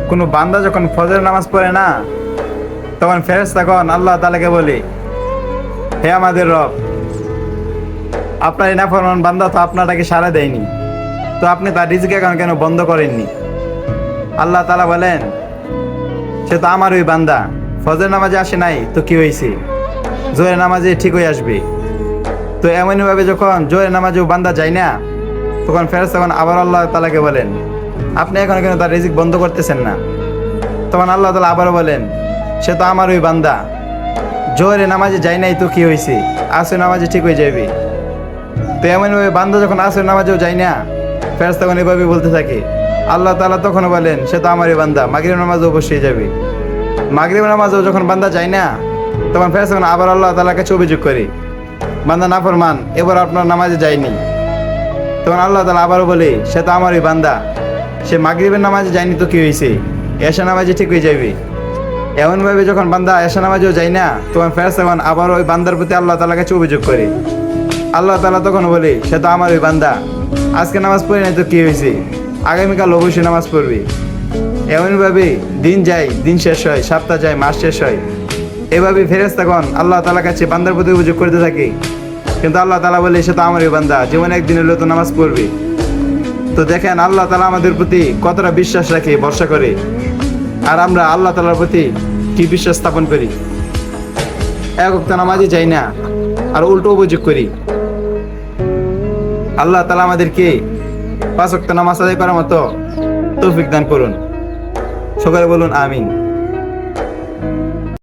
কোনো বান্দা যখন ফজর নামাজ পড়ে না, তখন ফেরেশতাগণ আল্লাহ তাআলাকে বলে, হে আমাদের রব, আপনার এই নাফরমান বান্দা তো আপনাটাকে সাড়া দেয়নি, তো আপনি তার রিজিক এখন কেন বন্ধ করেননি? আল্লাহ তাআলা বলেন, সে তো আমার ওই বান্দা, ফজর নামাজে আসে নাই তো কি হয়েছে, জোহরের নামাজে ঠিক হয়ে আসবে। তো এমনইভাবে যখন জোহরের নামাজেও বান্দা যায় না, তখন ফেরেশতাগণ আবার আল্লাহ তাআলাকে বলেন, আপনি এখন কেন তার রিজিক বন্ধ করতেছেন না? তখন আল্লাহ তাআলা আবারও বলেন, সে তো আমার ওই বান্দা, জোহরের নামাজে যায় নাই তো কি হয়েছে, আসরের নামাজে ঠিক হয়ে যাবে। তো এমনভাবে বান্দা যখন আসরের নামাজেও যায় না, ফেরেশতাগণ এভাবে বলতে থাকে। আল্লাহ তাআলা তখনও বলেন, সে তো আমারই বান্দা, মাগরিব নামাজও অবশ্যই যাবে। মাগরিব নামাজেও যখন বান্দা যায় না, তখন ফেরেশতাগণ আবার আল্লাহ তাআলার কাছে অভিযোগ করে, বান্দা নাফরমান, এবার আপনার নামাজে যায়নি। তখন আল্লাহ তাআলা আবারও বলে, সে তো আমারই বান্দা, সে মাগরিবের নামাজে যায়নি তো কি হয়েছে, এশা নামাজে ঠিক হয়ে যাবে। এমনভাবে যখন বান্দা এশা নামাজেও যায় না, তখন ফেরেশতাগণ আবার ওই বান্দার প্রতি আল্লাহ তাআলার কাছে অভিযোগ করে। আল্লাহ তাআলা তখন বলে, সে তো আমার ওই বান্দা, আজকে নামাজ পড়ে নাই তো কি হয়েছে, আগামীকাল অবশ্যই নামাজ পড়বে। এমনভাবে দিন যায়, দিন শেষ হয়, সপ্তাহ যায়, মাস শেষ হয়। এভাবে ফেরেশতাগণ আল্লাহ তাআলার কাছে বান্দার প্রতি অভিযোগ করতে থাকে। কিন্তু আল্লাহ তাআলা বলে, সে তো আমারই বান্দা, জীবনে একদিন হলেও তো নামাজ পড়বে। তো দেখেন আল্লাহ তাআলা আমাদের প্রতি কতটা বিশ্বাস রাখে, ভরসা করে। আর আমরা আল্লাহ তাআলার প্রতি কি বিশ্বাস স্থাপন করি, এক ওয়াক্ত নামাজে যাই না, আর উল্টো অভিযোগ করি। আল্লাহ তাআলা আমাদেরকে 5 ওয়াক্ত নামাজ আদায় করার মতো তৌফিক দান করুন। সকলে বলুন আমিন।